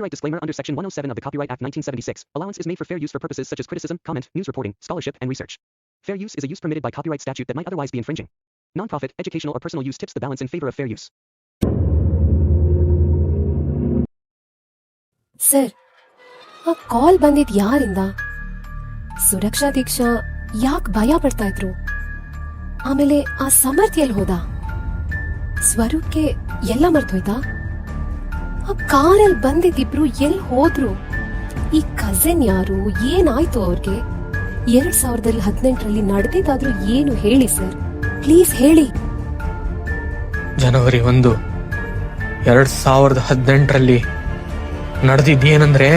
Copyright disclaimer under Section 107 of the Copyright Act 1976. Allowance is made for fair use for purposes such as criticism, comment, news reporting, scholarship, and research. Fair use is a use permitted by copyright statute that might otherwise be infringing. Non-profit, educational, or personal use tips the balance in favor of fair use. Sir, ಆ ಕಾಲ್ ಬಂದಿದ್ ಯಾರಿಂದ? ಸುರಕ್ಷಾ ದೀಕ್ಷಾ ಯಾಕೆ ಭಯ ಪಡ್ತಾ ಇದ್ರು? ಆಮೇಲೆ ಆ ಸಮರ್ಥ್ ಎಲ್ಲಿ ಹೋದ? ಸ್ವರೂಪ್ಗೆ ಎಲ್ಲ ಮರ್ತೋಯ್ತಾ? ಆ ಕಾರಲ್ಲಿ ಬಂದಿದ್ದಿಬ್ರು ಎಲ್ಲಿ ಹೋದ್ರು? ಈ ಕಸಿನ್ ಯಾರು? ಏನಾಯ್ತು ಅವ್ರಿಗೆ? 2018 ನಡೆದಿದ್ದಾದ್ರೂ ಏನು ಹೇಳಿ ಸರ್, ಪ್ಲೀಸ್ ಹೇಳಿ. ಜನವರಿ 1, 2018 ನಡೆದಿದ್ದೇನಂದ್ರೆ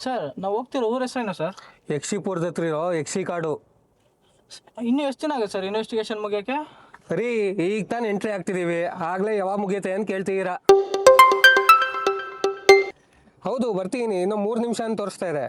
ಸರ್, ನಾವು ಹೋಗ್ತಿರೋ ಊರ ಹೆಸರೇನು ಸರ್? ಯಕ್ಷಿಪುರದ ಹತ್ರ ಇರೋ ಯಕ್ಷಿ ಕಾಡು. ಇನ್ನೂ ಎಷ್ಟು ದಿನ ಆಗುತ್ತೆ ಸರ್ ಇನ್ವೆಸ್ಟಿಗೇಷನ್ ಮುಗಿಯೋಕ್ಕೆ? ರೀ, ಈಗ ತಾನು ಎಂಟ್ರಿ ಆಗ್ತಿದ್ದೀವಿ, ಆಗಲೇ ಯಾವಾಗ ಮುಗಿಯುತ್ತೆ ಅಂತ ಕೇಳ್ತಿದ್ದೀರಾ? ಹೌದು, ಬರ್ತೀನಿ, ಇನ್ನೂ 3 ನಿಮಿಷ ಅಂತ ತೋರಿಸ್ತಾ ಇದೆ.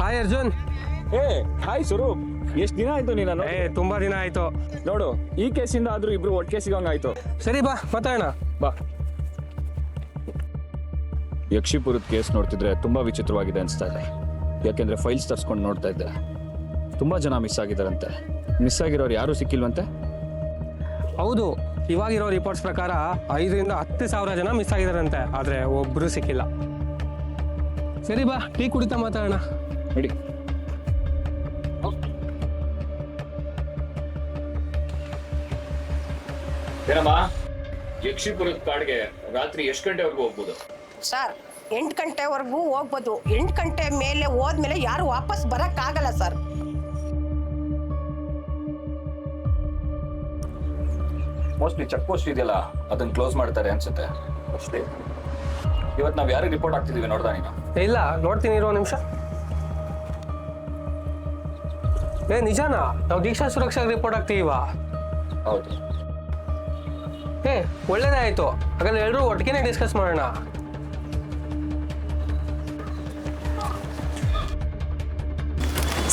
ಹಾಯ್ ಅರ್ಜುನ್. ಹಾಯ್ ಸ್ವರೂಪ್, ಎಷ್ಟು ದಿನ ಆಯ್ತು ನೀನು? ತುಂಬಾ ದಿನ ಆಯ್ತು. ನೋಡು, ಈ ಕೇಸಿಂದ ಆದ್ರೂ ಇಬ್ರು ಒಟ್ಟಿಗೆ ಸಿಗೋಂಗಾಯ್ತು. ಸರಿ ಬಾ ಮಾತಾಡೋಣ. ಬಾ. ಯಕ್ಷಿಪುರದ ಕೇಸ್ ನೋಡ್ತಿದ್ರೆ ತುಂಬಾ ವಿಚಿತ್ರವಾಗಿದೆ ಅನಿಸ್ತಾ ಇದೆ. ಯಾಕೆಂದ್ರೆ ಫೈಲ್ಸ್ ತರ್ಸ್ಕೊಂಡು ನೋಡ್ತಾ ಇದ್ದೆ, ತುಂಬಾ ಜನ ಮಿಸ್ ಆಗಿದಾರಂತೆ. ಮಿಸ್ ಆಗಿರೋರು ಯಾರು ಸಿಕ್ಕಿಲ್ವಂತೆ? ಹೌದು, ಇವಾಗಿರೋ ರಿಪೋರ್ಟ್ಸ್ ಪ್ರಕಾರ 5,000 to 10,000 ಜನ ಮಿಸ್ ಆಗಿದಾರಂತೆ, ಆದ್ರೆ ಒಬ್ರು ಸಿಕ್ಕಿಲ್ಲ. ಸರಿ ಬಾ, ಟೀ ಕುಡಿತಾ ಮಾತಾಡೋಣ. ನಡಿ. ಏನಮ್ಮ, ಯಕ್ಷಿಪುರದ ಕಾಡಿಗೆ ರಾತ್ರಿ ಎಷ್ಟು ಗಂಟೆವರೆಗೂ ಹೋಗ್ಬೋದು? ಸರ್, 8 ಗಂಟೆವರೆಗೂ ಹೋಗ್ಬೋದು. 8 ಗಂಟೆ ಮೇಲೆ ಹೋದ್ಮೇಲೆ ಯಾರು ವಾಪಸ್ ಬರಕ್ಕಾಗಲ್ಲ ಸರ್. ಮೋಸ್ಟ್ಲಿ ಚೆಕ್ ಪೋಸ್ಟ್ ಇದೆಯಲ್ಲ, ಅದನ್ನ ಕ್ಲೋಸ್ ಮಾಡ್ತಾರೆ ಅನ್ಸುತ್ತೆ ಅಷ್ಟೇ. ಇವತ್ತು ನಾವು ಯಾರಿಗೆ ರಿಪೋರ್ಟ್ ಆಗ್ತಿದೀವಿ ನೋಡ್ದಾ ನೀನು? ಇಲ್ಲ, ನೋಡ್ತೀನಿ, ಇರೋ ನಿಮಿಷ. ನಿಜಾನಾ? ನಾವು ದೀಕ್ಷಾ ಸುರಕ್ಷಾಗೆ ರಿಪೋರ್ಟ್ ಆಗ್ತೀವ? ಹೌದು. ಒಳ್ಳೇದೇ ಆಯ್ತು. ಹಾಗಾದ್ರೆ ಎಲ್ಲರೂ ಒಟ್ಟಿಗೆ ಡಿಸ್ಕಸ್ ಮಾಡೋಣ.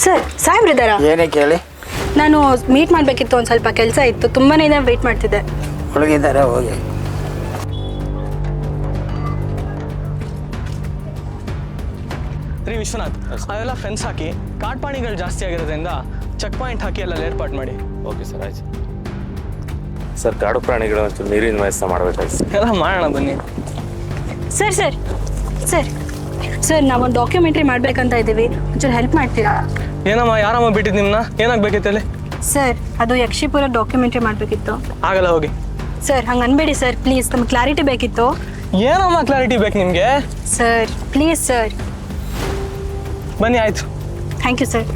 ಸರ್, ಸಾಹೇಬ್ರಿದ್ದಾರ? ಏನೇ ಕೇಳಿ? ನಾನು ಮೀಟ್ ಮಾಡಬೇಕಿತ್ತು, ಒಂದು ಸ್ವಲ್ಪ ಕೆಲಸ ಇತ್ತು, ತುಂಬಾನೇ ದಿನ ವೇಟ್ ಮಾಡ್ತಿದ್ದೆ. ಒಳಗಿದ್ದಾರೆ, ಹೋಗಿ. ರೀ ವಿಶ್ವನಾಥ್, ಅದೆಲ್ಲ ಫೆನ್ಸ್ ಹಾಕಿ, ಕಾಡ್ಪಾಣಿಗಳು ಜಾಸ್ತಿ ಆಗಿರೋದ್ರಿಂದ ಚೆಕ್ ಪಾಯಿಂಟ್ ಹಾಕಿ ಎಲ್ಲ ಏರ್ಪಾಟ್ ಮಾಡಿ. ಓಕೆ ಸರ್, ಆಯ್ತು. ಸರ್, ಕಾಡು ಪ್ರಾಣಿಗಳು ಒಂಚೂರು ನೀರಿನ ವ್ಯವಸ್ಥೆ ಮಾಡಬೇಕಾಯ್ತು. ಎಲ್ಲ ಮಾಡೋಣ ಬನ್ನಿ. ಸರ್ ಸರ್ ಸರ್ ಸರ್ ನಾವೊಂದು ಡಾಕ್ಯುಮೆಂಟ್ರಿ ಮಾಡ್ಬೇಕಂತ ಇದ್ದೀವಿ, ಒಂಚೂರು ಹೆಲ್ಪ್ ಮಾಡ್ತೀರಾ? ಏನಮ್ಮ, ಯಾರಮ್ಮ ಬಿಟ್ಟಿದ್ದು ನಿಮ್ಮನ್ನ? ಏನಾಗಬೇಕಿತ್ತು ಅಲ್ಲಿ? ಸರ್, ಅದು ಯಕ್ಷಿಪುರ ಡಾಕ್ಯುಮೆಂಟ್ರಿ ಮಾಡಬೇಕಿತ್ತು. ಆಗಲ್ಲ, ಹೋಗಿ. ಸರ್, ಹಂಗೆ ಅನ್ಬೇಡಿ ಸರ್, ಪ್ಲೀಸ್, ನಮ್ಗೆ ಕ್ಲಾರಿಟಿ ಬೇಕಿತ್ತು. ಏನಮ್ಮ ಕ್ಲಾರಿಟಿ ಬೇಕು ನಿಮಗೆ? Sir, please sir. ಬನ್ನಿ, ಆಯ್ತು. Thank you sir.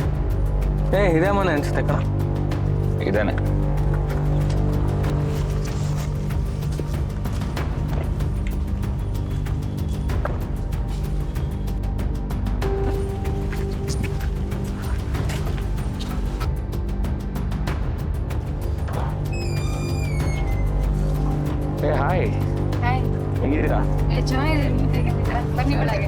ಇದೇ ಮನೆ ಅನ್ಸುತ್ತೆ ಕಣ. ಇದೇನೆ. ಹಾಯ್, ಹೆಂಗಿದ್ದೀರಾ? ಬನ್ನಿ ಒಳಗೆ.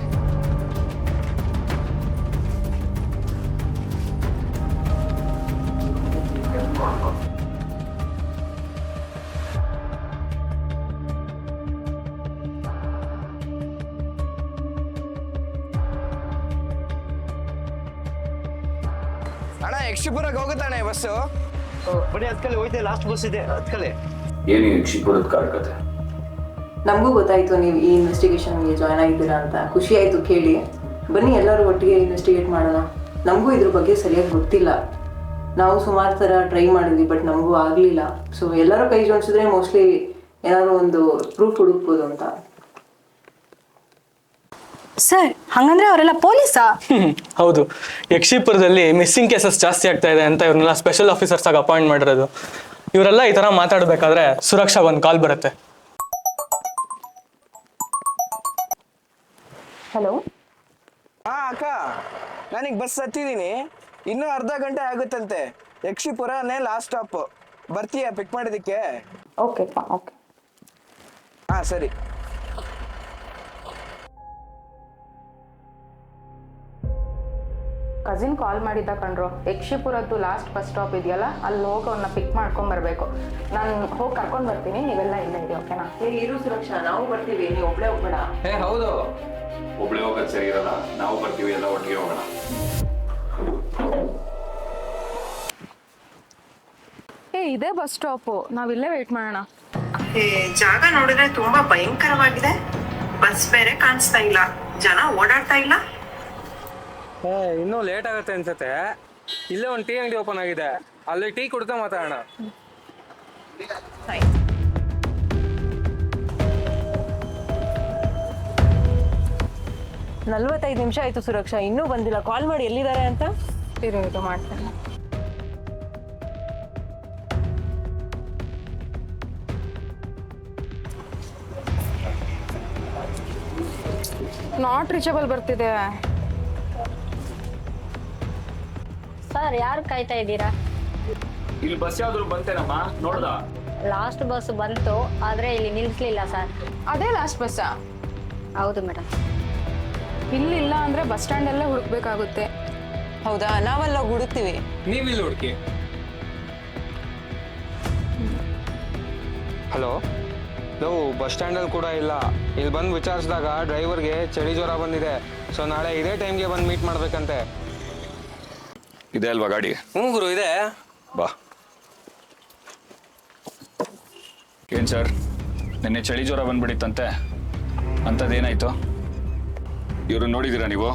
ಅಣ್ಣ, ಯಕ್ಷಿಪುರಕ್ಕೆ ಹೋಗುತ್ತಾನೆ ಬಸ್ಸು. ಬನ್ನಿ, ಅದಕ್ಕಲ್ಲಿ ಹೋಯ್ತೆ, ಲಾಸ್ಟ್ ಬಸ್ ಇದೆ, ಅದಕ್ಕಲ್ಲಿ. ಏನು ಯಕ್ಷಿಪುರದ ಕಾಡು ಕತೆ? ನಮಗೂ ಗೊತ್ತಾಯಿತು ನೀವು ಈ ಇನ್ವೆಸ್ಟಿಗೇಷನ್ಗೆ ಜಾಯ್ನ್ ಆಗಿದ್ದೀರಾ ಅಂತ. ಖುಷಿ ಆಯಿತು ಕೇಳಿ. ಬನ್ನಿ, ಎಲ್ಲರೂ ಒಟ್ಟಿಗೆ ಇನ್ವೆಸ್ಟಿಗೇಟ್ ಮಾಡೋಣ. ನಮಗೂ ಇದ್ರ ಬಗ್ಗೆ ಸರಿಯಾಗಿ ಗೊತ್ತಿಲ್ಲ. ನಾವು ಸುಮಾರು ಥರ ಟ್ರೈ ಮಾಡಿದ್ವಿ, ಬಟ್ ನಮಗೂ ಆಗಲಿಲ್ಲ. ಸೊ ಎಲ್ಲರೂ ಕೈ ಜೋಡಿಸಿದ್ರೆ ಮೋಸ್ಟ್ಲಿ ಏನಾದರೂ ಒಂದು ಪ್ರೂಫ್ ಹುಡುಕ್ಬೋದು ಅಂತ. ಸರ್, ಹಂಗಂದ್ರೆ ಅವರೆಲ್ಲ ಪೊಲೀಸಾ? ಹೌದು, ಯಕ್ಷಿಪುರದಲ್ಲಿ ಮಿಸ್ಸಿಂಗ್ ಕೇಸಸ್ ಜಾಸ್ತಿ ಆಗ್ತಾ ಇದೆ ಅಂತ ಇವ್ರನ್ನೆಲ್ಲ ಸ್ಪೆಷಲ್ ಆಫೀಸರ್ಸ್ ಆಗಿ ಅಪಾಯಿಂಟ್ ಮಾಡಿರೋದು. ಇವರೆಲ್ಲ ಈ ಥರ ಮಾತಾಡಬೇಕಾದ್ರೆ ಸುರಕ್ಷಾ ಒಂದು ಕಾಲ್ ಬರುತ್ತೆ. ಹಲೋ. ಹಾ ಅಕ್ಕ, ನಾನೀಗ ಬಸ್ ಹತ್ತಿದ್ದೀನಿ, ಇನ್ನೂ ಅರ್ಧ ಗಂಟೆ ಆಗುತ್ತಂತೆ. ಯಕ್ಷಿಪುರನೇ ಲಾಸ್ಟ್ ಸ್ಟಾಪ್. ಬರ್ತೀಯಾ ಪಿಕ್ ಮಾಡೋದಕ್ಕೆ? ಓಕೆಪ್ಪ, ಓಕೆ. ಹಾ ಸರಿ. ಕಸಿನ್ ಕಾಲ್ ಮಾಡಿದ್ದ ಕಣ್ರು, ಯಕ್ಷಿಪುರದ್ದು ಲಾಸ್ಟ್ ಬಸ್ ಸ್ಟಾಪ್ ಇದೆಯಲ್ಲ, ಅಲ್ಲಿ ಹೋಗಿ ಅವನ್ನ ಪಿಕ್ ಮಾಡ್ಕೊಂಡ್ ಬರ್ಬೇಕು. ನಾನು ಹೋಗಿ ಕರ್ಕೊಂಡ್ ಬರ್ತೀನಿ, ನೀವೆಲ್ಲ ಇಲ್ಲ ಇದೆ, ಓಕೆನಾ? ಇರು ಸುರಕ್ಷಾ, ನಾವು ಬರ್ತೀವಿ, ನೀವು ಒಬ್ಳೆ ಹೋಗ್ಬೇಡ. ಹೌದು. ಒಬ್ಳೆ ಹೋಗೋದು ಸರಿ ಇರಲ್ಲ, ನಾವು ಬರ್ತೀವಿ, ಎಲ್ಲ ಒಟ್ಟಿಗೆ ಹೋಗೋಣ. ಇದೇ ಬಸ್ ಸ್ಟಾಪು, ನಾವಿಲ್ಲೇ ವೇಟ್ ಮಾಡೋಣ. ಜಾಗ ನೋಡಿದ್ರೆ ತುಂಬಾ ಭಯಂಕರವಾಗಿದೆ. ಬಸ್ ಬೇರೆ ಕಾಣಿಸ್ತಾ ಇಲ್ಲ, ಜನ ಓಡಾಡ್ತಾ ಇಲ್ಲ. ಇನ್ನೂ ಲೇಟ್ ಆಗುತ್ತೆ ಅನ್ಸುತ್ತೆ. ಇಲ್ಲೇ ಒಂದು ಟೀ ಅಂಗಡಿ ಓಪನ್ ಆಗಿದೆ, ಅಲ್ಲಿ ಟೀ ಕುಡ್ತಾ ಮಾತಾಡೋಣ. 45 ನಿಮಿಷ ಆಯ್ತು ಸುರಕ್ಷಾ, ಇನ್ನೂ ಬಂದಿಲ್ಲ. ಕಾಲ್ ಮಾಡಿ ಎಲ್ಲಿದ್ದಾರೆ ಅಂತ. ಇರೋದು ಮಾಡ್ತೇನೆ. ನಾಟ್ ರೀಚಬಲ್ ಬರ್ತಿದೆ. ಸರ್, ಯಾರು ಕಾಯ್ತಾ ಇದ್ದೀರಾ? ಇಲ್ಲಿ ಬಸ್ ಯಾವ್ದು ಬಂತೇನಮ್ಮ, ನೋಡ್ದ? ಲಾಸ್ಟ್ ಬಸ್ ಬಂತು, ಆದ್ರೆ ಇಲ್ಲಿ ನಿಲ್ಸ್ಲಿಲ್ಲ ಸರ್. ಅದೇ ಲಾಸ್ಟ್ ಬಸ್ಸಾ? ಹೌದು ಮೇಡಮ್. ಇಲ್ಲಿಲ್ಲ ಅಂದ್ರೆ ಬಸ್ ಸ್ಟ್ಯಾಂಡ್ ಅಲ್ಲೇ ಹುಡುಕ್ಬೇಕಾಗುತ್ತೆ. ಹೌದಾ, ನಾವೆಲ್ಲ ಹುಡುಕ್ತೀವಿ, ನೀವಿಲ್ಲಿ ಹುಡುಕಿ. ಹಲೋ, ನಾವು ಬಸ್ ಸ್ಟ್ಯಾಂಡಲ್ಲಿ ಕೂಡ ಇಲ್ಲ. ಇಲ್ಲಿ ಬಂದು ವಿಚಾರಿಸಿದಾಗ ಡ್ರೈವರ್ಗೆ ಚಳಿ ಜ್ವರ ಬಂದಿದೆ, ಸೊ ನಾಳೆ ಇದೇ ಟೈಮ್ಗೆ ಬಂದು ಮೀಟ್ ಮಾಡ್ಬೇಕಂತೆ. ಇದೆ ಅಲ್ವಾ ಗಾಡಿ? ಹ್ಞೂ ಗುರು, ಇದೆ. ಬಾ. ಏನ್ ಸರ್, ನಿನ್ನೆ ಚಳಿ ಜ್ವರ ಬಂದ್ಬಿಟ್ಟಿತ್ತಂತೆ, ಅಂಥದ್ದೇನಾಯ್ತು? ಇವ್ರು ನೋಡಿದ್ದೀರಾ ನೀವು?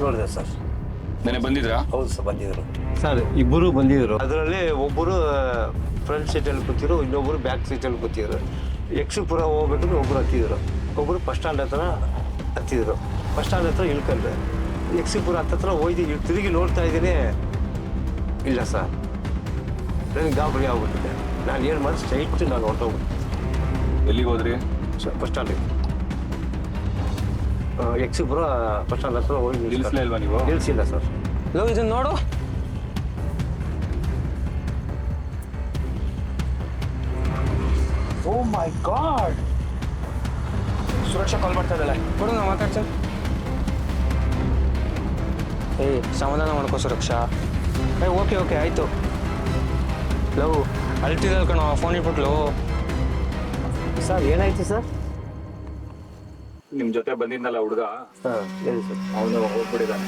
ನೋಡಿದೆ ಸರ್. ನೆನ್ನೆ ಬಂದಿದ್ರಾ? ಹೌದು ಸರ್, ಬಂದಿದ್ರು ಸರ್. ಇಬ್ಬರು ಬಂದಿದ್ರು. ಅದರಲ್ಲಿ ಒಬ್ಬರು ಫ್ರಂಟ್ ಸೀಟಲ್ಲಿ ಕೂತಿದ್ರು, ಇನ್ನೊಬ್ಬರು ಬ್ಯಾಕ್ ಸೀಟಲ್ಲಿ ಕೂತಿದ್ರು. ಯಕ್ಷಿಪುರ ಹೋಗ್ಬೇಕಂದ್ರೆ ಒಬ್ಬರು ಹತ್ತಿದ್ರು, ಒಬ್ಬರು ಬಸ್ ಸ್ಟ್ಯಾಂಡ್ ಹತ್ರ ಹತ್ತಿದ್ರು. ಬಸ್ ಸ್ಟ್ಯಾಂಡ್ ಹತ್ರ ಇಳ್ಕೊಂಡ್ರೆ ಯಕ್ಷಿಪುರ ಹತ್ರ ಹೋಯ್ದು ತಿರುಗಿ ನೋಡ್ತಾ ಇದ್ದೀನಿ, ಇಲ್ಲ ಸರ್. ನನಗೆ ಗಾಬರಿ ಆಗ್ಬಿಟ್ಟಿದೆ. ನಾನು ಏನು ಮಾಡಿ ಸ್ಟ್ರೈಟ್ ನಾನು ಹೊರಟೋಗ್ಬಿಟ್ಟೆ. ಎಲ್ಲಿಗೆ ಹೋದ್ರಿ? ಬಸ್ ಸ್ಟ್ಯಾಂಡಿಗೆ, ಯಕ್ಷಿಪುರ ಬಸ್ ಸ್ಟ್ಯಾಂಡ್ ಹತ್ರ ಹೋಗಿ ನಿಲ್ಲಿಸ್ಲೇ ಇಲ್ವಾ ನೀವು? ನಿಲ್ಲಿಸಿಲ್ಲ ಸರ್. ಲೋ, ಇದನ್ನ ನೋಡು. ಓ ಮೈ ಗಾಡ್. ಸುರಕ್ಷಾ ಕಾಲ್ ಮಾಡ್ತಾ ಇದ್ದಾಳೆ, ಕೊಡು, ನಾ ಮಾತಾಡ್ತೀನಿ. ಸಮಾಧಾನ ಮಾಡ್ಕೋ ಸುರಕ್ಷಾ. ಓಕೆ ಓಕೆ ಆಯಿತು. ಲವ್ ಅಳ್ತಿದ್ದಲ್ ಕಣೋ, ಫೋನ್ ಇಟ್ಬಿಟ್ಲು. ಸರ್ ಏನಾಯ್ತು ಸರ್? ನಿಮ್ ಜೊತೆ ಬಂದಿದ್ನಲ್ಲ ಹುಡುಗ, ಹಾಂ ಹೇಳಿ ಸರ್. ಅವನು ಹೋಗ್ಬಿಟ್ಟಿದ್ದಾನೆ.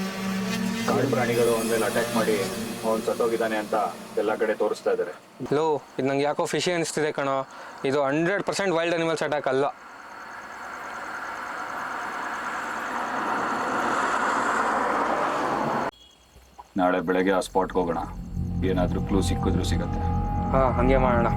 ಕಾಡು ಪ್ರಾಣಿಗಳು ಅವನ ಮೇಲೆ ಅಟ್ಯಾಕ್ ಮಾಡಿ ಅವನು ಸತ್ತೋಗಿದ್ದಾನೆ ಅಂತ ಎಲ್ಲ ಕಡೆ ತೋರಿಸ್ತಾ ಇದ್ದಾರೆ. ಲೋ, ಇದು ನಂಗೆ ಯಾಕೋ ಫಿಶಿ ಅನಿಸ್ತಿದೆ ಕಣೋ. ಇದು 100% ವೈಲ್ಡ್ ಅನಿಮಲ್ಸ್ ಅಟ್ಯಾಕ್ ಅಲ್ಲ. ನಾಳೆ ಬೆಳಗ್ಗೆ ಆ ಸ್ಪಾಟ್ಗೆ ಹೋಗೋಣ, ಏನಾದರೂ ಕ್ಲೂ ಸಿಕ್ಕಿದ್ರು ಸಿಗತ್ತೆ. ಹಾಂ, ಹಾಗೆ ಮಾಡೋಣ.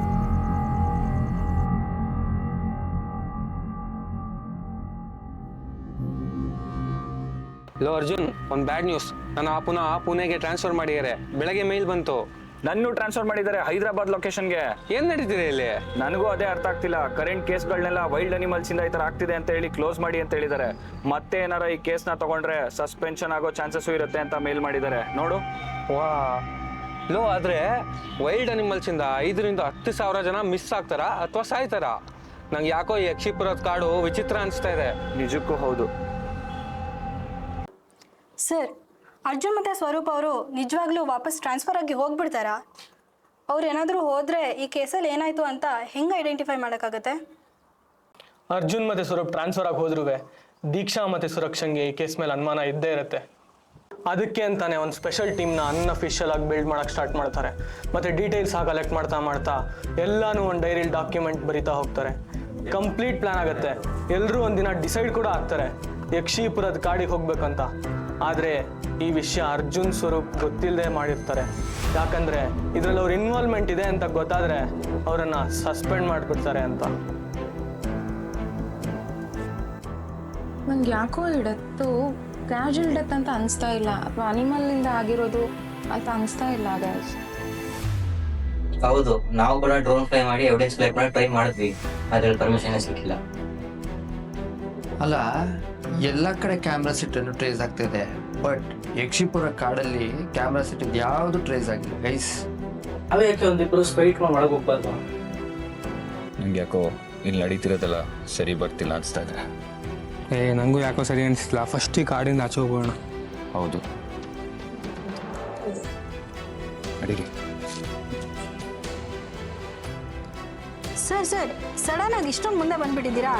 ಲೋ ಅರ್ಜುನ್, ಒಂದು ಬ್ಯಾಡ್ ನ್ಯೂಸ್. ನಾನು ಪುನಃ ಪುಣೆಗೆ ಟ್ರಾನ್ಸ್ಫರ್ ಮಾಡಿದ್ದಾರೆ. ಬೆಳಗ್ಗೆ ಮೇಲ್ ಬಂತು. ನನ್ನೂ ಟ್ರಾನ್ಸ್ಫರ್ ಮಾಡಿದ್ದಾರೆ ಹೈದರಾಬಾದ್ ಲೊಕೇಶನ್ಗೆ. ಏನು ನಡೀತಿದೆ ಇಲ್ಲಿ? ನನಗೂ ಅದೇ ಅರ್ಥ ಆಗ್ತಿಲ್ಲ. ಕರೆಂಟ್ ಕೇಸ್ಗಳನ್ನೆಲ್ಲ ವೈಲ್ಡ್ ಅನಿಮಲ್ಸ್ ಇಂದ ಈ ಥರ ಆಗ್ತಿದೆ ಅಂತ ಹೇಳಿ ಕ್ಲೋಸ್ ಮಾಡಿ ಅಂತ ಹೇಳಿದ್ದಾರೆ. ಮತ್ತೆ ಏನಾರ ಈ ಕೇಸ್ನ ತಗೊಂಡ್ರೆ ಸಸ್ಪೆನ್ಷನ್ ಆಗೋ ಚಾನ್ಸಸ್ಸು ಇರುತ್ತೆ ಅಂತ ಮೇಲ್ ಮಾಡಿದ್ದಾರೆ. ನೋಡು. ವಾ ಲೋ, ಆದರೆ ವೈಲ್ಡ್ ಅನಿಮಲ್ಸಿಂದ 5 ರಿಂದ 10 ಸಾವಿರ ಜನ ಮಿಸ್ ಆಗ್ತಾರಾ ಅಥವಾ ಸಾಯ್ತಾರಾ? ನಂಗೆ ಯಾಕೋ ಈ ಯಕ್ಷಿಪುರದ ಕಾಡು ವಿಚಿತ್ರ ಅನಿಸ್ತಾ ಇದೆ. ನಿಜಕ್ಕೂ ಹೌದು ಸರ್, ಅರ್ಜುನ್ ಮತ್ತು ಸ್ವರೂಪ್ ಅವರು ನಿಜವಾಗ್ಲೂ ವಾಪಸ್ ಟ್ರಾನ್ಸ್ಫರ್ ಆಗಿ ಹೋಗ್ಬಿಡ್ತಾರಾ? ಅವ್ರು ಏನಾದರೂ ಹೋದರೆ ಈ ಕೇಸಲ್ಲಿ ಏನಾಯಿತು ಅಂತ ಹೆಂಗೆ ಐಡೆಂಟಿಫೈ ಮಾಡೋಕ್ಕಾಗತ್ತೆ? ಅರ್ಜುನ್ ಮತ್ತು ಸ್ವರೂಪ್ ಟ್ರಾನ್ಸ್ಫರ್ ಆಗಿ ಹೋದ್ರೂ ದೀಕ್ಷಾ ಮತ್ತು ಸುರಕ್ಷಂಗೆ ಈ ಕೇಸ್ ಮೇಲೆ ಅನುಮಾನ ಇದ್ದೇ ಇರುತ್ತೆ. ಅದಕ್ಕೆ ಅಂತಾನೆ ಒಂದು ಸ್ಪೆಷಲ್ ಟೀಮ್ನ ಅನ್ಅಫಿಷಿಯಲ್ ಆಗಿ ಬಿಲ್ಡ್ ಮಾಡೋಕ್ಕೆ ಸ್ಟಾರ್ಟ್ ಮಾಡ್ತಾರೆ. ಮತ್ತು ಡೀಟೇಲ್ಸ್ ಕಲೆಕ್ಟ್ ಮಾಡ್ತಾ ಎಲ್ಲನೂ ಒಂದು ಡೈರಿಲಿ ಡಾಕ್ಯುಮೆಂಟ್ ಬರಿತಾ ಹೋಗ್ತಾರೆ. ಕಂಪ್ಲೀಟ್ ಪ್ಲ್ಯಾನ್ ಆಗುತ್ತೆ. ಎಲ್ಲರೂ ಒಂದಿನ ಡಿಸೈಡ್ ಕೂಡ ಆಗ್ತಾರೆ ಯಕ್ಷಿಪುರದ ಕಾಡಿಗೆ ಹೋಗ್ಬೇಕಂತ. ಆದರೆ ಈ ವಿಷಯ ಅರ್ಜುನ್ ಸ್ವರೂಪ್ ಗೊತ್ತಿಲ್ಲದೆ ಮಾಡಿರ್ತಾರೆ. ಯಾಕಂದರೆ ಇದರಲ್ಲಿ ಅವ್ರ ಇನ್ವಾಲ್ವ್ಮೆಂಟ್ ಇದೆ ಅಂತ ಗೊತ್ತಾದರೆ ಅವರನ್ನು ಸಸ್ಪೆಂಡ್ ಮಾಡಿಬಿಡ್ತಾರೆ ಅಂತ. ನಂಗೆ ಯಾಕೋ ಈ ಡೆತ್ತು ಕ್ಯಾಶುವಲ್ ಡೆತ್ ಅಂತ ಅನಿಸ್ತಾ ಇಲ್ಲ, ಅಥವಾ ಅನಿಮಲ್ಲಿಂದ ಆಗಿರೋದು ಅಂತ ಅನಿಸ್ತಾ ಇಲ್ಲ. ಗೈಸ್, ಹೌದು, ನಾವು ಕೂಡ ಡ್ರೋನ್ ಫ್ಲೈ ಮಾಡಿ ಎವಿಡೆನ್ಸ್ ಕಲೆಕ್ಟ್ ಮಾಡಿ ಟ್ರೈ ಮಾಡಿದ್ವಿ, ಅದ್ರಲ್ಲಿ ಪರ್ಮಿಷನ್ ಸಿಕ್ಕಿಲ್ಲ. ಅಲ್ಲ, ಎಲ್ಲ ಕಡೆ ಕ್ಯಾಮ್ರಾ ಸಿಟ್ಟನ್ನು ಟ್ರೇಸ್ ಆಗ್ತಿದೆ, ಬಟ್ ಯಕ್ಷಿಪುರ ಕಾಡಲ್ಲಿ ಕ್ಯಾಮ್ರಾ ಸಿಟ್ಟಿದ್ದು ಯಾವುದು ಟ್ರೇಸ್ ಆಗಿಲ್ಲ ಗೈಸ್. ಅವೇ ಯಾಕೆ ಒಂದಿಬ್ರು ಸ್ಪೈಟ್ ಒಳಗೆ ಹೋಗ್ಬಾರ್ದು? ನಂಗೆ ಯಾಕೋ ಇಲ್ಲಿ ನಡೀತಿರೋದೆಲ್ಲ ಸರಿ ಬರ್ತಿಲ್ಲ ಅನಿಸ್ತಾ ಇದೆ. ನನಗೂ ಯಾಕೋ ಸರಿ ಅನಿಸ್ತಿಲ್ಲ. ಫಸ್ಟ್ ಈ ಕಾಡಿಂದ ಆಚೆ ಹೋಗೋಣ. ಹೌದು, ನಡೀರಿ. ಸರ್ ಸಡನ್ ಆಗಿ ಇಷ್ಟೊಂದು ಮುಂದೆ ಬಂದ್ಬಿಟ್ಟಿದ್ದೀರಾ?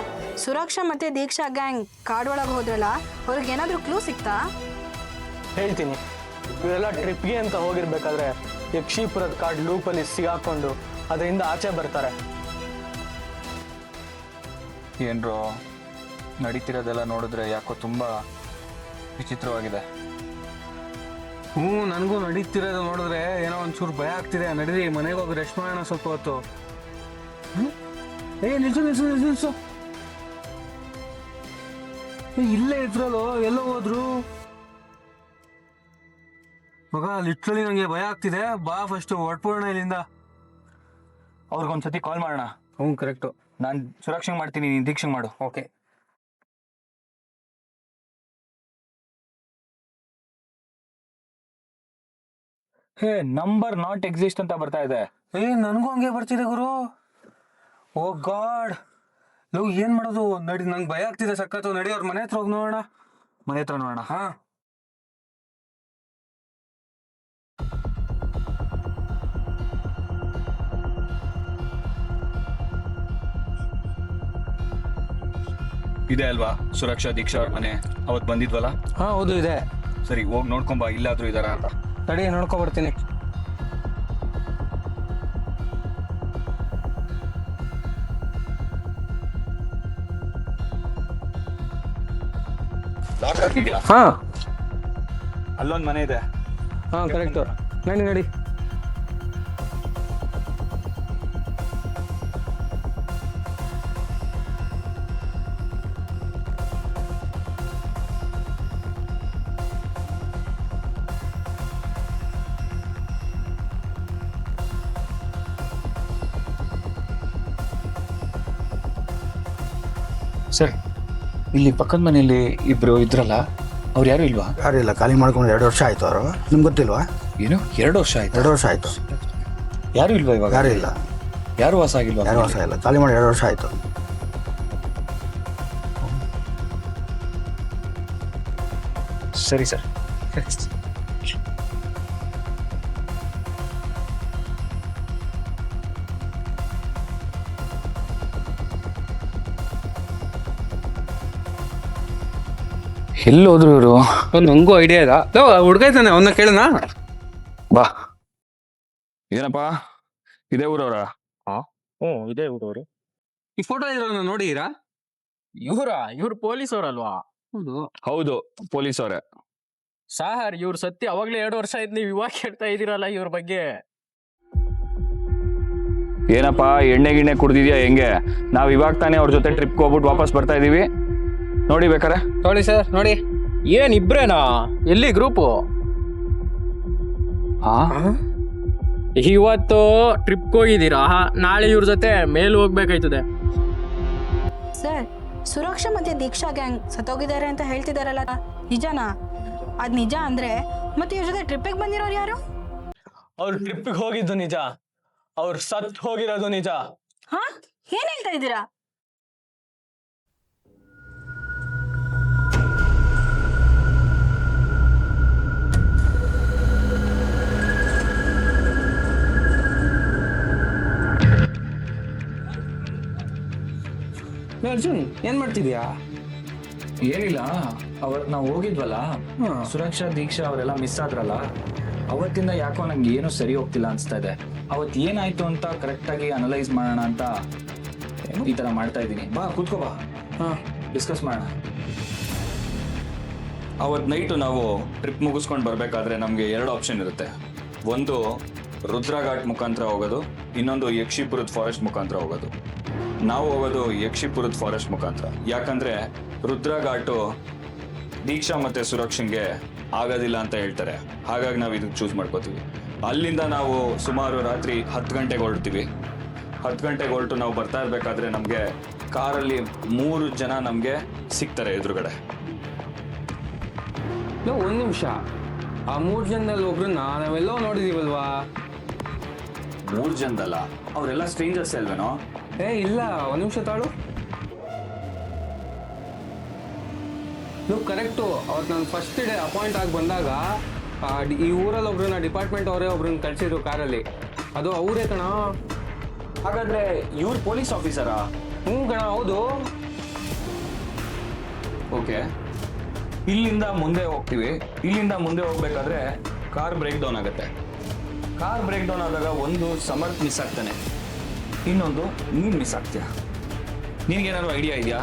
ಸುರಕ್ಷಾ ಮತ್ತೆ ದೀಕ್ಷಾ ಗ್ಯಾಂಗ್ ಕಾಡೊಳಗೆ ಹೋದ್ರಲ್ಲ, ಅವ್ರಿಗೆ ಏನಾದರೂ ಕ್ಲೂ ಸಿಕ್ತಾ? ಹೇಳ್ತೀನಿ. ಇವರೆಲ್ಲ ಟ್ರಿಪ್ಗೆ ಅಂತ ಹೋಗಿರ್ಬೇಕಾದ್ರೆ ಯಕ್ಷಿಪುರದ ಕಾಡು ಲೂಪಲ್ಲಿ ಸಿಗಾಕೊಂಡು ಅದರಿಂದ ಆಚೆ ಬರ್ತಾರೆ. ಏನ್ರೋ ನಡೀತಿರೋದೆಲ್ಲ ನೋಡಿದ್ರೆ ಯಾಕೋ ತುಂಬ ವಿಚಿತ್ರವಾಗಿದೆ. ನನಗೂ ನಡೀತಿರೋದು ನೋಡಿದ್ರೆ ಏನೋ ಒಂಚೂರು ಭಯ ಆಗ್ತಿದೆ. ನಡೀರಿ, ಮನೆಗೆ ಹೋಗಿ ರೆಸ್ಟ್ ಮಾಡೋಣ ಸ್ವಲ್ಪ ಹೊತ್ತು. ನಿಲ್ಸು. ಇಲ್ಲೇ ಇದ್ರಲ್ಲೋ, ಎಲ್ಲೋ ಹೋದ್ರು ಮಗ? ಲಿಟ್ರಲಿ ನನಗೆ ಭಯ ಆಗ್ತಿದೆ. ಬಾ ಫಸ್ಟ್ ಹೊಟ್ಪೋಣ ಇಲ್ಲಿಂದ. ಅವ್ರಿಗೊಂದ್ಸತಿ ಕಾಲ್ ಮಾಡೋಣ. ಹ್ಞೂ, ಕರೆಕ್ಟು. ನಾನು ಸುರಕ್ಷೆ ಮಾಡ್ತೀನಿ, ನೀನು ದೀಕ್ಷೆ ಮಾಡು. ಓಕೆ. ನಂಬರ್ ನಾಟ್ ಎಕ್ಸಿಸ್ಟ್ ಅಂತ ಬರ್ತಾ ಇದೆ. ನನಗೂ ಹಂಗೆ ಬರ್ತಿದೆ ಗುರು. ಓ ಗಾಡ್, ಲವ್ ಏನ್ ಮಾಡೋದು? ನಡಿ, ನಂಗೆ ಭಯ ಆಗ್ತಿದೆ ಸಖತ್ತು. ನಡಿ, ಅವ್ರ ಮನೆ ಹತ್ರ ಹೋಗಿ ನೋಡೋಣ. ಮನೆ ಹತ್ರ ನೋಡೋಣ. ಹಾ, ಇದೆ ಅಲ್ವಾ ಸುರಕ್ಷಾ ದೀಕ್ಷಾ ಅವ್ರ ಮನೆ? ಅವತ್ತು ಬಂದಿದ್ವಲ್ಲ? ಹೌದು ಇದೆ. ಸರಿ, ಹೋಗಿ ನೋಡ್ಕೊಂಬ ಇಲ್ಲಾದ್ರೂ ಇದಾರ ಅಂತ. ನಡಿ, ನೋಡ್ಕೊ ಬರ್ತೀನಿ. ಹಾ, ಅಲ್ಲೊಂದು ಮನೆ ಇದೆ. ಹಾ, ಕರೆಕ್ಟು. ನಡಿ. ಸರ್, ಇಲ್ಲಿ ಪಕ್ಕದ ಮನೆಯಲ್ಲಿ ಇಬ್ರು ಇದ್ರಲ್ಲ, ಅವ್ರು ಯಾರು ಇಲ್ವಾ? ಯಾರಿಲ್ಲ, ಖಾಲಿ ಮಾಡ್ಕೊಂಡು 2 ವರ್ಷ ಆಯ್ತು. ಅವರು ನಿಮ್ಗೆ ಗೊತ್ತಿಲ್ವಾ? ಏನು 2 ವರ್ಷ ಆಯ್ತು? 2 ವರ್ಷ ಆಯ್ತು. ಯಾರು ಇಲ್ವಾ ಇವಾಗ? ಯಾರು ಇಲ್ಲ. ಯಾರು ವಾಸ ಆಗಿಲ್ವಾ? ಯಾರು ವಾಸ ಇಲ್ಲ, ಖಾಲಿ ಮಾಡಿ 2 ವರ್ಷ ಆಯ್ತು. ಸರಿ ಸರ್. ಎಲ್ಲೋದ್ರು ಇವರು? ನಂಗೂ ಐಡಿಯಾ ಇಲ್ಲ. ಹುಡುಗ ಇದ್ದಾನೆ, ಅವನ್ನ ಕೇಳೋಣ. ಬಾ. ಏನಪ್ಪಾ, ಇದೇ ಊರವ್ರ? ಹ್ಞೂ, ಇದೇ ಊರವರು. ಈ ಫೋಟೋ ಇರೋನ ನೋಡಿರಾ? ಇವ್ರು ಪೊಲೀಸ್ ಅವರಲ್ವಾ? ಹೌದು, ಪೊಲೀಸ್ ಅವರೇ. ಸಾರ್, ಇವ್ರ ಸತ್ಯ ಅವಾಗ್ಲೇ 2 ವರ್ಷ ಆಯ್ತು, ನೀವು ಇವಾಗ ಹೇಳ್ತಾ ಇದೀರಲ್ಲ ಇವ್ರ ಬಗ್ಗೆ. ಏನಪ್ಪಾ, ಎಣ್ಣೆ ಗಿಣ್ಣೆ ಕುಡ್ದಿದ್ಯಾ ಹೆಂಗೆ? ನಾವ್ ಇವಾಗ ತಾನೇ ಅವ್ರ ಜೊತೆ ಟ್ರಿಪ್ಗೆ ಹೋಗ್ಬಿಟ್ಟು ವಾಪಸ್ ಬರ್ತಾ ಇದೀವಿ. ನೋಡಿ ಬೇಕಾರೆ. ನೋಡಿ ಸರ್, ನೋಡಿ. ಏನ್ ಇಬ್ರೇನಾ? ಎಲ್ಲಿ ಗ್ರೂಪು? ಇವತ್ತು ಟ್ರಿಪ್ಗೆ ಹೋಗಿದ್ದೀರಾ, ನಾಳೆ ಇವ್ರ ಜೊತೆ ಮೇಲ್ ಹೋಗ್ಬೇಕಾಯ್ತದೆ. ಸರ್, ಸುರಕ್ಷಾ ಮತ್ತೆ ದೀಕ್ಷಾ ಗ್ಯಾಂಗ್ ಸತ್ತೋಗಿದ್ದಾರೆ ಅಂತ ಹೇಳ್ತಿದಾರಲ್ಲ, ನಿಜನಾ? ಅದ್ ನಿಜ ಅಂದ್ರೆ ಮತ್ತೆ ಇವ್ರ ಜೊತೆ ಟ್ರಿಪ್ಪಿಗೆ ಬಂದಿರೋರು ಯಾರು? ಅವ್ರು ಟ್ರಿಪ್ಪಿಗೆ ಹೋಗಿದ್ದು ನಿಜ, ಅವ್ರು ಸತ್ ಹೋಗಿರೋದು ನಿಜ. ಹಾ, ಏನ್ ಹೇಳ್ತಾ ಇದ್ದೀರಾ? ಅರ್ಜುನ್, ಏನ್ ಮಾಡ್ತಿದ್ಯಾ? ಏನಿಲ್ಲ, ಅವತ್ ನಾವು ಹೋಗಿದ್ವಲ್ಲ, ಸುರಕ್ಷಾ ದೀಕ್ಷಾ ಅವರೆಲ್ಲ ಮಿಸ್ ಆದ್ರಲ್ಲ, ಅವತ್ತಿಂದ ಯಾಕೋ ನಂಗೆ ಏನು ಸರಿ ಹೋಗ್ತಿಲ್ಲ ಅನ್ಸ್ತಾ ಇದೆ. ಅವತ್ತು ಏನಾಯ್ತು ಅಂತ ಕರೆಕ್ಟಾಗಿ ಅನಲೈಸ್ ಮಾಡೋಣ ಅಂತ ಈ ತರ ಮಾಡ್ತಾ ಇದ್ದೀನಿ. ಬಾ, ಕೂತ್ಕೋ ಬಾ, ಡಿಸ್ಕಸ್ ಮಾಡೋಣ. ಅವತ್ತು ನೈಟು ನಾವು ಟ್ರಿಪ್ ಮುಗಿಸ್ಕೊಂಡು ಬರಬೇಕಾದ್ರೆ ನಮಗೆ 2 ಆಪ್ಷನ್ ಇರುತ್ತೆ. ಒಂದು ರುದ್ರಘಾಟ್ ಮುಖಾಂತರ ಹೋಗೋದು, ಇನ್ನೊಂದು ಯಕ್ಷಿಪುರದ ಫಾರೆಸ್ಟ್ ಮುಖಾಂತರ ಹೋಗೋದು. ನಾವು ಹೋಗೋದು ಯಕ್ಷಿಪುರದ ಫಾರೆಸ್ಟ್ ಮುಖಾಂತರ. ಯಾಕಂದ್ರೆ ರುದ್ರಘಾಟು ದೀಕ್ಷಾ ಮತ್ತೆ ಸುರಕ್ಷನ್ಗೆ ಆಗೋದಿಲ್ಲ ಅಂತ ಹೇಳ್ತಾರೆ. ಹಾಗಾಗಿ ನಾವು ಇದಕ್ಕೆ ಚೂಸ್ ಮಾಡ್ಕೋತೀವಿ. ಅಲ್ಲಿಂದ ನಾವು ಸುಮಾರು ರಾತ್ರಿ 10 ಗಂಟೆಗೆ ಹೊರಡ್ತೀವಿ. 10 ಗಂಟೆಗೆ ಹೊರಟು ನಾವು ಬರ್ತಾ ಇರಬೇಕಾದ್ರೆ ನಮಗೆ ಕಾರಲ್ಲಿ 3 ಜನ ನಮಗೆ ಸಿಗ್ತಾರೆ ಎದುರುಗಡೆ. ಒಂದು ನಿಮಿಷ, ಆ 3 ಜನದಲ್ಲಿ ಒಬ್ರನ್ನ ನಾವೆಲ್ಲೋ ನೋಡಿದೀವಲ್ವಾ? 3 ಜನದಲ್ಲ, ಅವರೆಲ್ಲ ಸ್ಟ್ರೇಂಜರ್ಸ್ ಅಲ್ವೇನೋ? ಇಲ್ಲ, ಒಂದು ನಿಮಿಷ ತಾಳು. ನೀವು ಕರೆಕ್ಟು. ಅವತ್ತು ನಾನು ಫಸ್ಟ್ ಡೇ ಅಪಾಯಿಂಟ್ ಆಗಿ ಬಂದಾಗ ಈ ಊರಲ್ಲಿ ಒಬ್ರನ್ನ ಡಿಪಾರ್ಟ್ಮೆಂಟ್ ಅವರೇ ಒಬ್ರನ್ನ ಕಳಿಸಿದ್ರು ಕಾರಲ್ಲಿ. ಅದು ಅವರೇ ಕಣ. ಹಾಗಾದ್ರೆ ಇವ್ರು ಪೊಲೀಸ್ ಆಫೀಸರಾ? ಕಣ, ಹೌದು. ಓಕೆ, ಇಲ್ಲಿಂದ ಮುಂದೆ ಹೋಗ್ತೀವಿ. ಇಲ್ಲಿಂದ ಮುಂದೆ ಹೋಗ್ಬೇಕಾದ್ರೆ ಕಾರ್ ಬ್ರೇಕ್ ಡೌನ್ ಆಗುತ್ತೆ. ಕಾರ್ ಬ್ರೇಕ್ ಡೌನ್ ಆದಾಗ ಒಂದು ಸಮರ್ಥ್ ಮಿಸ್ ಆಗ್ತಾನೆ, ಇನ್ನೊಂದು ನೀನು ಮಿಸ್ ಆಗ್ತೀಯ. ನಿನಗೇನಾದ್ರು ಐಡಿಯಾ ಇದೆಯಾ?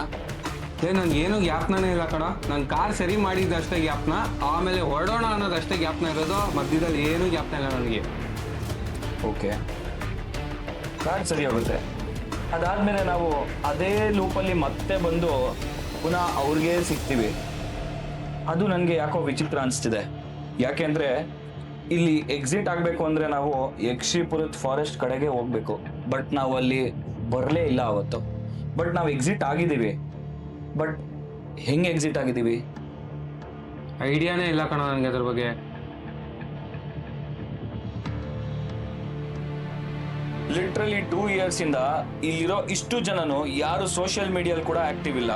ನನಗೇನು ಜ್ಞಾಪನೇ ಇಲ್ಲ ಕಣ. ನಾನು ಕಾರ್ ಸರಿ ಮಾಡಿದ್ದಷ್ಟೇ ಜ್ಞಾಪನ, ಆಮೇಲೆ ಹೊರಡೋಣ ಅನ್ನೋದಷ್ಟೇ ಜ್ಞಾಪನ ಇರೋದು. ಮಧ್ಯದಲ್ಲಿ ಏನೂ ಜ್ಞಾಪನ ಇಲ್ಲ ನನಗೆ. ಓಕೆ, ಕಾರ್ ಸರಿ ಹೋಗುತ್ತೆ. ಅದಾದಮೇಲೆ ನಾವು ಅದೇ ಲೂಪಲ್ಲಿ ಮತ್ತೆ ಬಂದು ಪುನಃ ಅವ್ರಿಗೆ ಸಿಗ್ತೀವಿ. ಅದು ನನಗೆ ಯಾಕೋ ವಿಚಿತ್ರ ಅನಿಸ್ತಿದೆ. ಯಾಕೆಂದರೆ ಇಲ್ಲಿ ಎಕ್ಸಿಟ್ ಆಗಬೇಕು ಅಂದರೆ ನಾವು ಯಕ್ಷಿಪುರದ ಫಾರೆಸ್ಟ್ ಕಡೆಗೆ ಹೋಗಬೇಕು. ಬಟ್ ನಾವು ಅಲ್ಲಿ ಬರಲೇ ಇಲ್ಲ ಅವತ್ತು. ಬಟ್ ನಾವು ಎಕ್ಸಿಟ್ ಆಗಿದ್ದೀವಿ. ಬಟ್ ಹೆಂಗೆ ಎಕ್ಸಿಟ್ ಆಗಿದ್ದೀವಿ ಐಡಿಯಾನೇ ಇಲ್ಲ ಕಣ ನನಗೆ ಅದ್ರ ಬಗ್ಗೆ. ಲಿಟ್ರಲಿ 2 years ಇಂದ ಇಲ್ಲಿರೋ ಇಷ್ಟು ಜನನು ಯಾರು ಸೋಷಿಯಲ್ ಮೀಡಿಯಲ್ಲಿ ಕೂಡ ಆಕ್ಟಿವ್ ಇಲ್ಲ.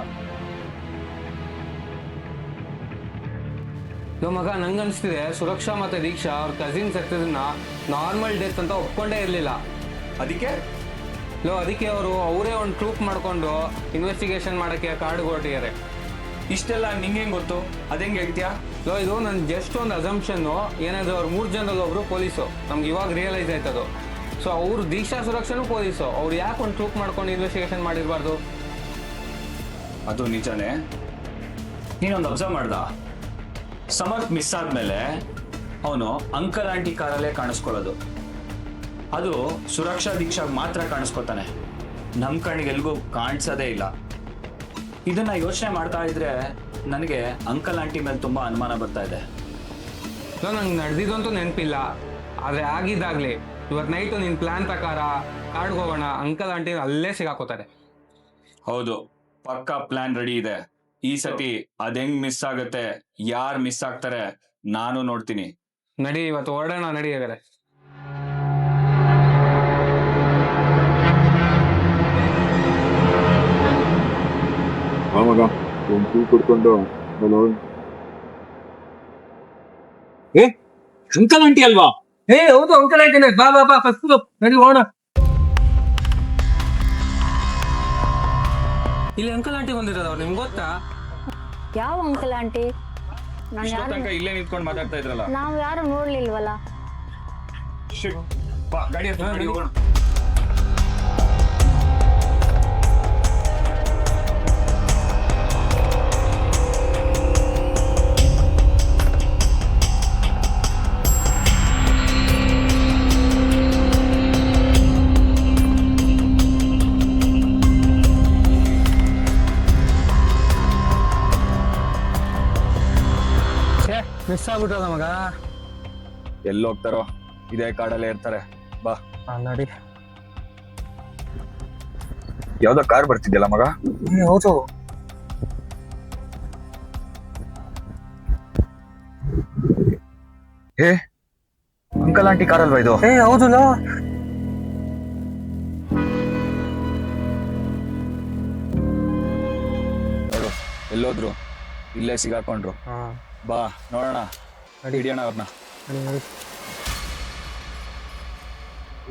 ಮಗ, ನಂಗೆ ಅನಿಸ್ತಿದೆ ಸುರಕ್ಷಾ ಮತ್ತೆ ದೀಕ್ಷಾ ಅವ್ರ ಕಸಿನ್ ಸತ್ತದನ್ನ ನಾರ್ಮಲ್ ಡೆತ್ ಅಂತ ಒಪ್ಕೊಂಡೇ ಇರಲಿಲ್ಲ. ಅದಕ್ಕೆ ಅವರೇ ಒಂದು ಟ್ರೂಪ್ ಮಾಡ್ಕೊಂಡು ಇನ್ವೆಸ್ಟಿಗೇಷನ್ ಮಾಡೋಕ್ಕೆ ಕಾರ್ಡ್ ಕೊಟ್ಟಿದ್ದಾರೆ. ಇಷ್ಟೆಲ್ಲ ನಿಂಗೆ ಹೆಂಗೆ ಗೊತ್ತು? ಅದೇಂಗೆ ಹೇಳ್ತೀಯಾ? ಇದು ನನ್ನ ಜಸ್ಟ್ ಒಂದು ಅಸಂಪ್ಷನ್ನು. ಏನಾದರೂ ಅವ್ರು 3 ಜನದಲ್ಲಿ ಒಬ್ರು ಪೊಲೀಸು, ನಮ್ಗೆ ಇವಾಗ ರಿಯಲೈಸ್ ಆಯ್ತದು. ಸೊ ಅವರು ದೀಕ್ಷಾ ಸುರಕ್ಷಾನು ಪೊಲೀಸು. ಅವ್ರು ಯಾಕೆ ಒಂದು ಟ್ರೂಪ್ ಮಾಡ್ಕೊಂಡು ಇನ್ವೆಸ್ಟಿಗೇಷನ್ ಮಾಡಿರಬಾರ್ದು? ಅದು ನಿಜಾನೇ. ನೀನೊಂದು ಅಬ್ಸರ್ವ್ ಮಾಡ್ದ, ಸಮರ್ಥ್ ಮಿಸ್ ಆದ್ಮೇಲೆ ಅವನು ಅಂಕಲ್ ಆಂಟಿ ಕಾರಲ್ಲೇ ಕಾಣಿಸ್ಕೊಳ್ಳೋದು. ಅದು ಸುರಕ್ಷಾ ದೀಕ್ಷಾಗ್ ಮಾತ್ರ ಕಾಣಿಸ್ಕೊತಾನೆ, ನಮ್ಮ ಕಣ್ಣಿಗೆಲ್ಗೂ ಕಾಣಿಸೋದೇ ಇಲ್ಲ. ಇದನ್ನ ಯೋಚನೆ ಮಾಡ್ತಾ ಇದ್ರೆ ನನಗೆ ಅಂಕಲ್ ಆಂಟಿ ಮೇಲೆ ತುಂಬಾ ಅನುಮಾನ ಬರ್ತಾ ಇದೆ. ನಂಗೆ ನಡೆದಿದ್ದಂತೂ ನೆನಪಿಲ್ಲ, ಆದರೆ ಆಗಿದ್ದಾಗಲಿ ಇವತ್ತು ನೈಟು ನಿನ್ನ ಪ್ಲಾನ್ ಪ್ರಕಾರ ಕಾಡ್ಗೆ ಹೋಗೋಣ, ಅಂಕಲ್ ಆಂಟಿ ಅಲ್ಲೇ ಸಿಗಾಕೋತಾರೆ. ಹೌದು, ಪಕ್ಕಾ ಪ್ಲಾನ್ ರೆಡಿ ಇದೆ. ಈ ಸತಿ ಅದೆಂಗ್ ಮಿಸ್ ಆಗುತ್ತೆ, ಯಾರು ಮಿಸ್ ಆಗ್ತಾರೆ ನಾನು ನೋಡ್ತೀನಿ. ನಡಿ, ಇವತ್ತು ಹೊರಡೋಣ, ನಡಿ ಹಾಗಾದ್ರೆ. ಮಗ ಒಂದು ಟೀ ಕುಡ್ಕೊಂಡು ಅಂಕಲ್ ಆಂಟಿ ಅಲ್ವಾ? ಹೌದು, ಅಂಕಲ್ ಆಂಟಿನೇ. ಬಾ ಬಾ ಬಾ, ಫಸ್ಟ್ ನಡಿ ಹೋಗೋಣ. ಇಲ್ಲಿ ಅಂಕಲ್ ಆಂಟಿ ಬಂದಿರೋದು, ನಿಮ್ಗೆ ಗೊತ್ತಾ? ಯಾವ ಅಂಕಲ್ ಆಂಟಿ? ಇಲ್ಲೇ ನಿಂತ್ಕೊಂಡು ಮಾತಾಡ್ತಾ ಇದ್ರಲ್ಲ, ನಾವು ಯಾರು ನೋಡ್ಲಿಲ್ವಲ್ಲ. ಗಾಡಿ ಹೋಗೋಣ. ಮಿಸ್ ಆಗ್ಬಿಟ್ಟದ ಮಗ. ಎಲ್ಲಿ ಹೋಗ್ತಾರೋ, ಇದೇ ಕಾಡಲ್ಲೇ ಇರ್ತಾರೆ. ಬಾ ನಡಿ. ಯಾವ್ದೋ ಕಾರ್ ಬರ್ತಿದ್ಯಲ್ಲ ಮಗ? ಹೌದು. ಅಂಕಲ್ ಆಂಟಿ ಕಾರ್ ಅಲ್ವಾ ಇದು? ಹೌದಲ್ಲ. ನೋಡು, ಎಲ್ಲೋದ್ರು, ಇಲ್ಲೇ ಸಿಗಾಕೊಂಡ್ರು. ಬಾ ನೋಡೋಣ, ಹಿಡಿಯೋಣ ಅವ್ರನ್ನ.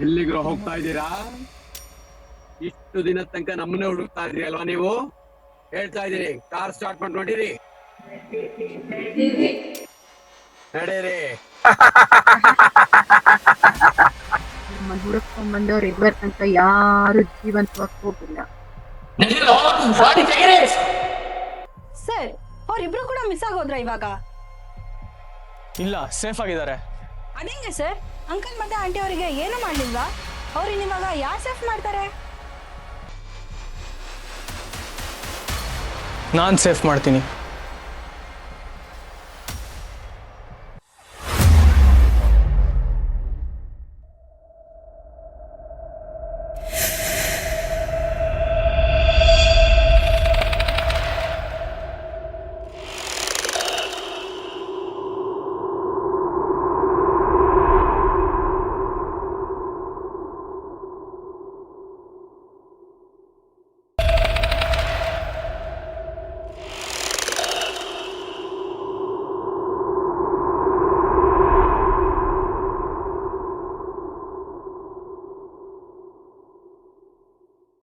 ಎಲ್ಲಿಗ್ರೋ ಹೋಗ್ತಾ ಇದ್ದೀರಾ? ಇಷ್ಟು ದಿನದ ತನಕ ನಮ್ಮನ್ನೇ ಹುಡುಕ್ತಾ ಇದ್ರಿ ಅಲ್ವಾ ನೀವು? ಹೇಳ್ತಾ ಇದ್ದೀರಿ, ಕಾರ್ ಸ್ಟಾರ್ಟ್ ಮಾಡಿ ನೋಡಿರಿ. ನಡೀರಿ. ಹುಡುಕೊಂಡ್ ಬಂದವ್ರು ಇದುವರೆ ತನಕ ಯಾರು ಜೀವಂತವಾಗಿ ಹೋಗಿಲ್ಲ. ಸರ್, ಅವರಿಬ್ರು ಕೂಡ ಮಿಸ್ ಆಗೋದ್ರ ಇವಾಗ? ಇಲ್ಲ, ಸೇಫ್ ಆಗಿದ್ದಾರೆ. ಅದೇಂಗೆ ಸರ್? ಅಂಕಲ್ ಮತ್ತೆ ಆಂಟಿ ಅವರಿಗೆ ಏನು ಮಾಡ್ಲಿಲ್ವಾ? ಅವ್ರನ್ನ ಇವಾಗ ಯಾರು ಸೇಫ್ ಮಾಡ್ತಾರೆ? ನಾನು ಸೇಫ್ ಮಾಡ್ತೀನಿ.